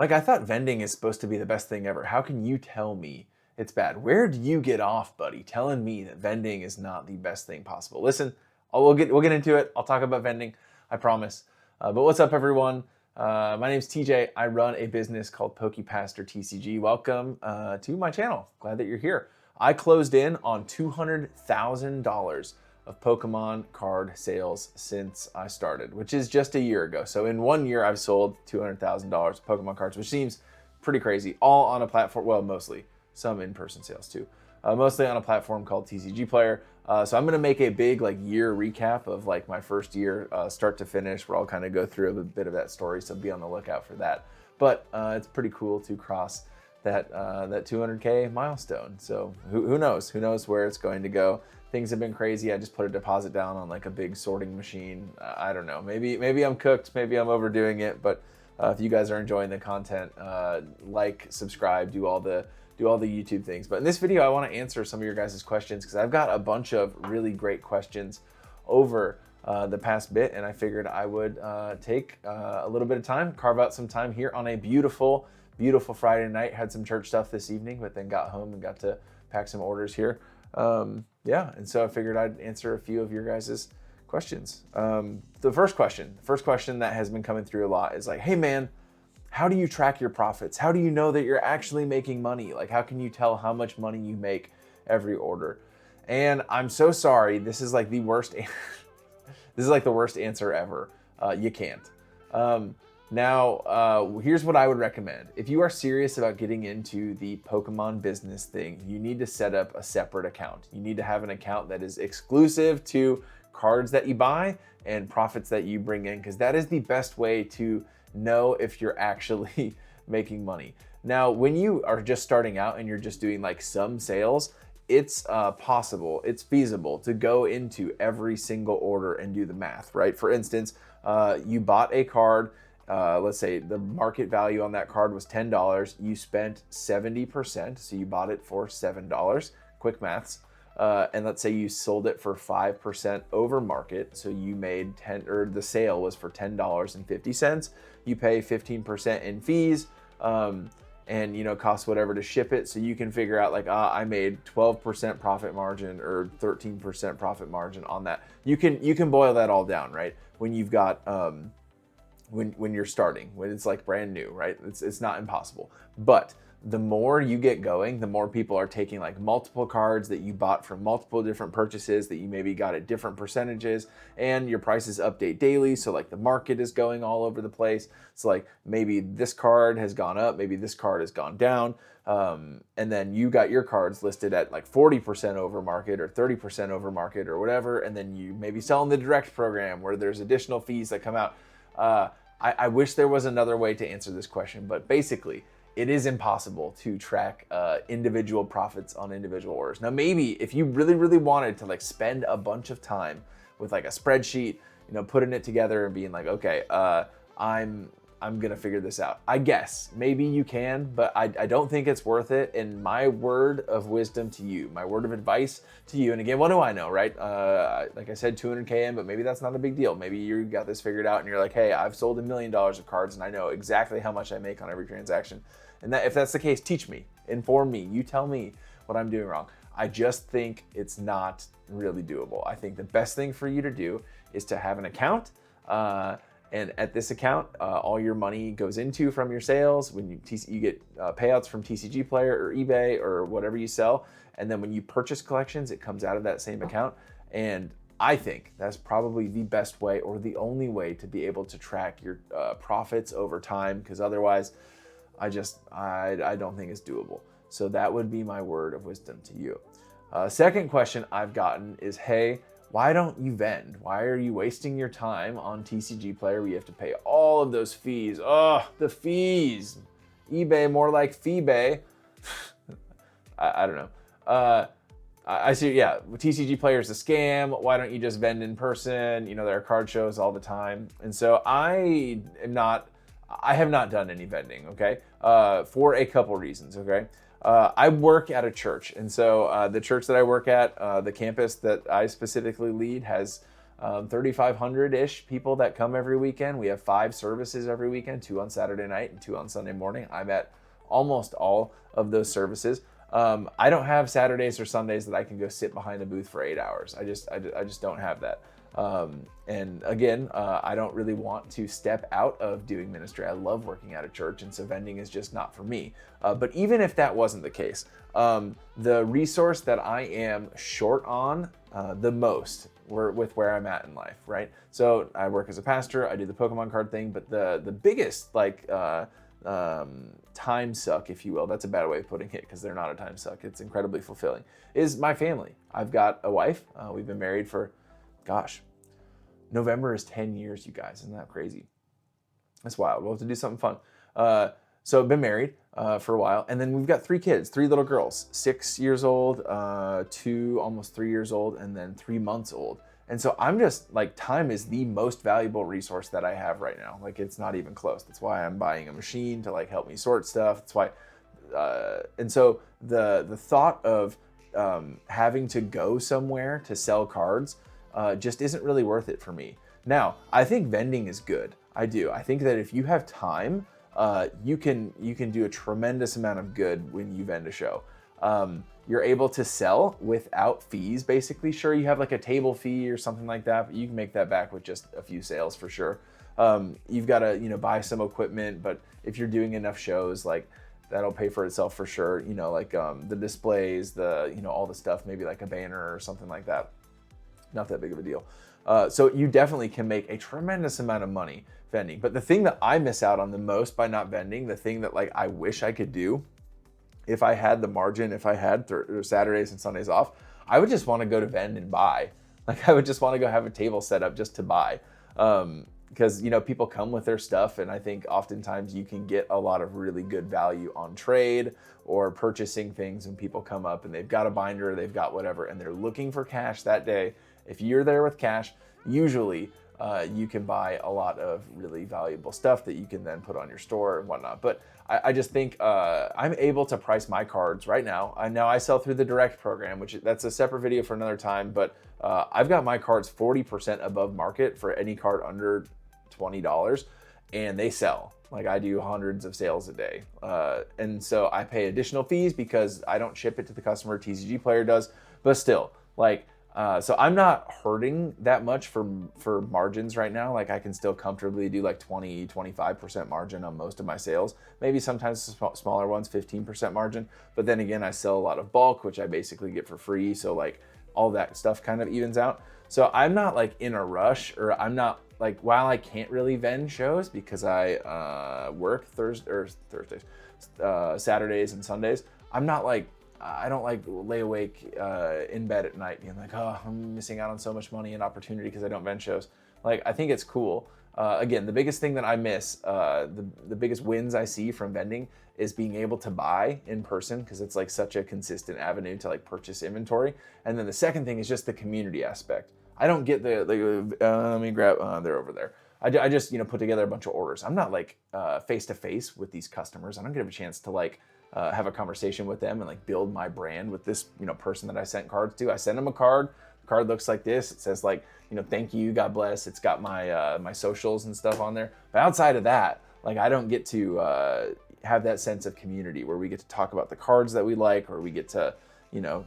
Like, I thought vending is supposed to be the best thing ever. How can you tell me it's bad? Where do you get off, buddy, telling me that vending is not the best thing possible? Listen, we'll get into it. I'll talk about vending, I promise. But what's up, everyone? My name's TJ. I run a business called PokePaster TCG. Welcome to my channel. Glad that you're here. I closed in on $200,000 of Pokemon card sales since I started, which is just a year ago. So in 1 year, I've sold $200,000 of Pokemon cards, which seems pretty crazy. All on a platform, well, mostly some in-person sales too. Mostly on a platform called TCG Player. So I'm gonna make a big year recap of my first year, start to finish, where I'll kind of go through a bit of that story. So be on the lookout for that. But it's pretty cool to cross that 200K milestone. So who knows? Who knows where it's going to go? Things have been crazy. I just put a deposit down on a big sorting machine. I don't know. Maybe I'm cooked. Maybe I'm overdoing it. But if you guys are enjoying the content, subscribe, do all the YouTube things. But in this video, I want to answer some of your guys' questions because I've got a bunch of really great questions over the past bit, and I figured I would take a little bit of time, carve out some time here on a beautiful Friday night. Had some church stuff this evening, but then got home and got to pack some orders here. And so I figured I'd answer a few of your guys' questions. The first question that has been coming through a lot is hey man, how do you track your profits? How do you know that you're actually making money? How can you tell how much money you make every order? And I'm so sorry, this is the worst, this is the worst answer ever. You can't. Here's what I would recommend. If you are serious about getting into the Pokemon business thing, you need to set up a separate account. You need to have an account that is exclusive to cards that you buy and profits that you bring in, because that is the best way to know if you're actually making money. Now, when you are just starting out and you're just doing some sales, it's possible, it's feasible to go into every single order and do the math, right? For instance, you bought a card. Let's say the market value on that card was $10. You spent 70%, so you bought it for $7. Quick maths. And let's say you sold it for 5% over market, so you made the sale was for $10.50. You pay 15% in fees, and cost whatever to ship it. So you can figure out I made 12% profit margin or 13% profit margin on that. You can boil that all down, right? When you've got when you're starting, when it's brand new, right? It's not impossible. But the more you get going, the more people are taking multiple cards that you bought from multiple different purchases that you maybe got at different percentages, and your prices update daily. So the market is going all over the place. So maybe this card has gone up, maybe this card has gone down. And then you got your cards listed at 40% over market or 30% over market or whatever. And then you maybe sell in the direct program where there's additional fees that come out. I wish there was another way to answer this question, but basically it is impossible to track individual profits on individual orders. Now, maybe if you really wanted to spend a bunch of time with a spreadsheet, putting it together and being okay, I'm gonna figure this out. I guess maybe you can, but I don't think it's worth it. And my word of wisdom to you, my word of advice to you, and again, what do I know, right? Like I said, 200K in, but maybe that's not a big deal. Maybe you got this figured out and you're hey, I've sold $1 million of cards and I know exactly how much I make on every transaction. And if that's the case, teach me, inform me, you tell me what I'm doing wrong. I just think it's not really doable. I think the best thing for you to do is to have an account, and at this account, all your money goes into from your sales. When you get payouts from TCG Player or eBay or whatever you sell, and then when you purchase collections, it comes out of that same account. And I think that's probably the best way or the only way to be able to track your profits over time, because otherwise, I don't think it's doable. So that would be my word of wisdom to you. Second question I've gotten is, hey, why don't you vend? Why are you wasting your time on TCG Player where you have to pay all of those fees? Oh, the fees. eBay, more like Feebay. I don't know. I see, yeah, TCG Player is a scam. Why don't you just vend in person? There are card shows all the time. And so I have not done any vending, okay? For a couple reasons, okay? I work at a church, and so the church that I work at, the campus that I specifically lead, has 3,500-ish people that come every weekend. We have 5 services every weekend, 2 on Saturday night and 2 on Sunday morning. I'm at almost all of those services. I don't have Saturdays or Sundays that I can go sit behind a booth for 8 hours. I just don't have that. And again, I don't really want to step out of doing ministry. I love working at a church, and so vending is just not for me. But even if that wasn't the case, the resource that I am short on the most with where I'm at in life, right? So I work as a pastor, I do the Pokemon card thing, but the biggest time suck, if you will, that's a bad way of putting it because they're not a time suck, it's incredibly fulfilling, is my family. I've got a wife. We've been married for, gosh, November is 10 years, you guys. Isn't that crazy? That's wild. We'll have to do something fun. So I've been married for a while, and then we've got 3 kids, 3 little girls, 6 years old, 2 almost 3 years old, and then 3 months old. And so I'm just like, time is the most valuable resource that I have right now. Like, it's not even close. That's why I'm buying a machine to like help me sort stuff. That's why, and so the thought of having to go somewhere to sell cards just isn't really worth it for me. Now, I think vending is good. I do. I think that if you have time, you can do a tremendous amount of good when you vend a show. You're able to sell without fees, basically. Sure, you have like a table fee or something like that, but you can make that back with just a few sales for sure. You've got to, buy some equipment, but if you're doing enough shows, like that'll pay for itself for sure. Like the displays, all the stuff, maybe like a banner or something like that. Not that big of a deal. So you definitely can make a tremendous amount of money vending. But the thing that I miss out on the most by not vending, the thing that like I wish I could do, if I had the margin, if I had Saturdays and Sundays off, I would just want to go to vend and buy. Like, I would just want to go have a table set up just to buy. Because, people come with their stuff, and I think oftentimes you can get a lot of really good value on trade or purchasing things when people come up and they've got a binder, they've got whatever, and they're looking for cash that day. If you're there with cash, usually you can buy a lot of really valuable stuff that you can then put on your store and whatnot. But I just think I'm able to price my cards right now. I sell through the direct program, which that's a separate video for another time, but I've got my cards 40% above market for any card under $20, and they sell. Like, I do hundreds of sales a day. And so I pay additional fees because I don't ship it to the customer, TCG Player does, but still, like, so I'm not hurting that much for margins right now. Like, I can still comfortably do like 20-25% margin on most of my sales. Maybe sometimes smaller ones, 15% margin. But then again, I sell a lot of bulk, which I basically get for free. So like all that stuff kind of evens out. So I'm not like in a rush, or I'm not like, while I can't really vend shows because I work Thursdays, Saturdays and Sundays, I'm not like, I don't like lay awake in bed at night being like, oh, I'm missing out on so much money and opportunity because I don't vend shows. Like, I think it's cool. Again, the biggest thing that I miss, the biggest wins I see from vending is being able to buy in person, because it's like such a consistent avenue to like purchase inventory. And then the second thing is just the community aspect. I don't get let me grab, they're over there. I just, put together a bunch of orders. I'm not like face to face with these customers. I don't get a chance to like have a conversation with them and like build my brand with this, person that I sent cards to. I send them a card. The card looks like this. It says like, thank you, God bless. It's got my my socials and stuff on there. But outside of that, like, I don't get to have that sense of community where we get to talk about the cards that we like, or we get to,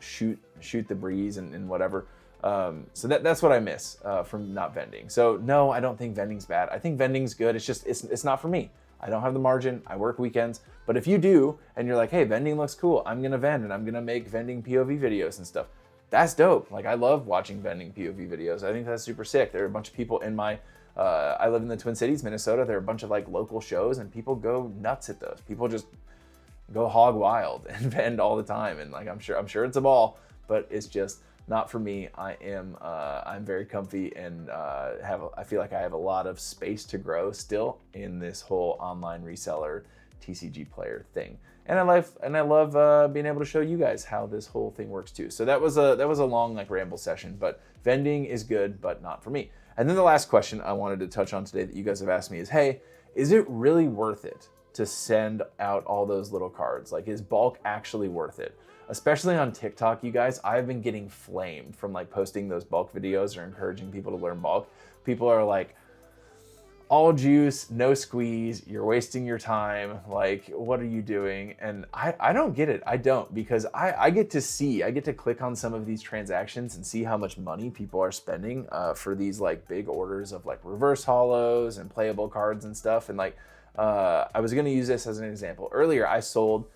shoot the breeze and whatever. So that's what I miss from not vending. So no, I don't think vending's bad. I think vending's good. It's just, it's not for me. I don't have the margin. I work weekends. But if you do, and you're like, hey, vending looks cool, I'm gonna vend and I'm gonna make vending POV videos and stuff, that's dope. Like, I love watching vending POV videos. I think that's super sick. There are a bunch of people in my, I live in the Twin Cities, Minnesota. There are a bunch of like local shows, and people go nuts at those. People just go hog wild and vend all the time. And like, I'm sure it's a ball, but it's just not for me. I'm very comfy and I feel like I have a lot of space to grow still in this whole online reseller TCG Player thing. And I love being able to show you guys how this whole thing works too. So that was a long like ramble session, but vending is good, but not for me. And then the last question I wanted to touch on today that you guys have asked me is, hey, is it really worth it to send out all those little cards? Like, is bulk actually worth it? Especially on TikTok, you guys, I've been getting flamed from like posting those bulk videos or encouraging people to learn bulk. People are like, all juice, no squeeze, you're wasting your time. Like, what are you doing? And I don't get it. I don't, because I get to click on some of these transactions and see how much money people are spending for these like big orders of like reverse holos and playable cards and stuff. And like, I was gonna use this as an example. Earlier, I sold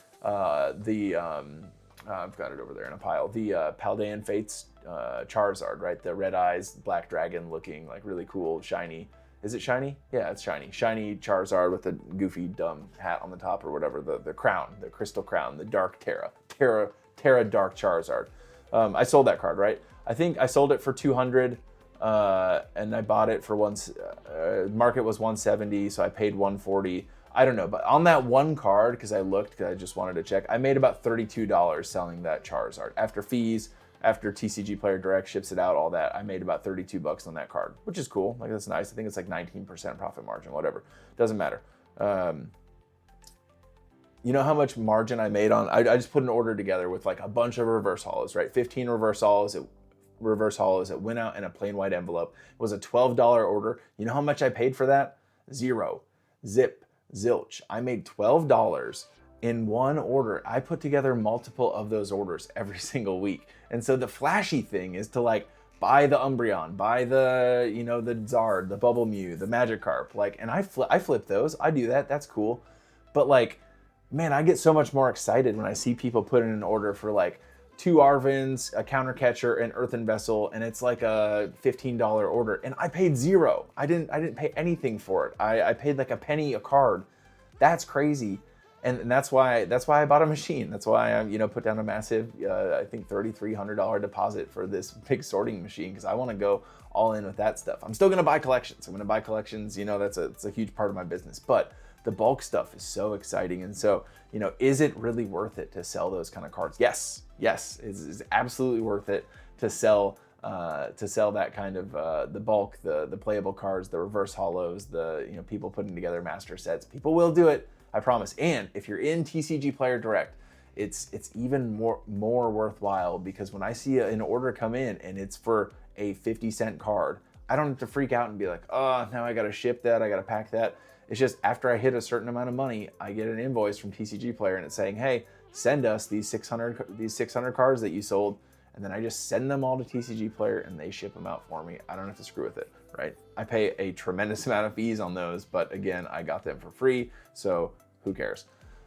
I've got it over there in a pile, the Paldean Fates Charizard, right? The red eyes, black dragon looking, like really cool, shiny. Is it shiny? Yeah, it's shiny. Shiny Charizard with a goofy, dumb hat on the top or whatever. The crown, the crystal crown, the dark Terra Dark Charizard. I sold that card, right? I think I sold it for 200, and I bought it for market was 170, so I paid 140. I don't know, but on that one card, because I looked, because I just wanted to check, I made about $32 selling that Charizard. After fees, after TCG Player Direct ships it out, all that, I made about 32 bucks on that card, which is cool. Like, that's nice. I think it's like 19% profit margin, whatever. Doesn't matter. You know how much margin I made on, I just put an order together with like a bunch of reverse holos, right? 15 reverse holos. It went out in a plain white envelope. It was a $12 order. You know how much I paid for that? Zero. Zip. Zilch. I made $12 in one order. I put together multiple of those orders every single week. And so the flashy thing is to like buy the Umbreon, buy the, you know, the Zard, the Bubble Mew, the Magikarp, like, and I flip those. I do that. That's cool. But like, man, I get so much more excited when I see people put in an order for like 2 Arvins, a counter catcher, an Earthen Vessel, and it's like a $15 order, and I paid zero. I didn't pay anything for it. I paid like a penny a card. That's crazy, and that's why I bought a machine. That's why I put down a massive I think $3,300 deposit for this big sorting machine, because I want to go all in with that stuff. I'm still gonna buy collections. I'm gonna buy collections. You know, that's a huge part of my business, but the bulk stuff is so exciting. And so, is it really worth it to sell those kind of cards? Yes, it's absolutely worth it to sell that kind of the bulk, the playable cards, the reverse holos, the people putting together master sets. People will do it, I promise. And if you're in TCG Player Direct, it's even more worthwhile, because when I see an order come in and it's for a 50-cent card, I don't have to freak out and be like, oh, now I gotta ship that, I gotta pack that. It's just after I hit a certain amount of money, I get an invoice from TCG Player and it's saying, hey, send us these 600 cards that you sold. And then I just send them all to TCG Player and they ship them out for me. I don't have to screw with it, right? I pay a tremendous amount of fees on those, but again, I got them for free, so who cares?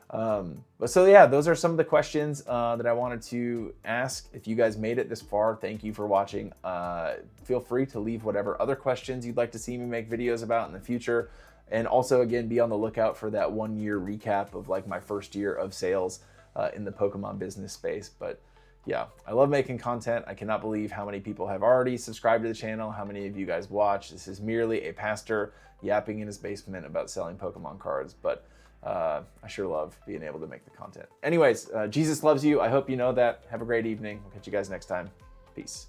But so yeah, those are some of the questions that I wanted to ask. If you guys made it this far, thank you for watching. Feel free to leave whatever other questions you'd like to see me make videos about in the future. And also, again, be on the lookout for that 1-year recap of like my first year of sales in the Pokemon business space. But yeah, I love making content. I cannot believe how many people have already subscribed to the channel, how many of you guys watch. This is merely a pastor yapping in his basement about selling Pokemon cards, but I sure love being able to make the content. Anyways, Jesus loves you. I hope you know that. Have a great evening. We'll catch you guys next time. Peace.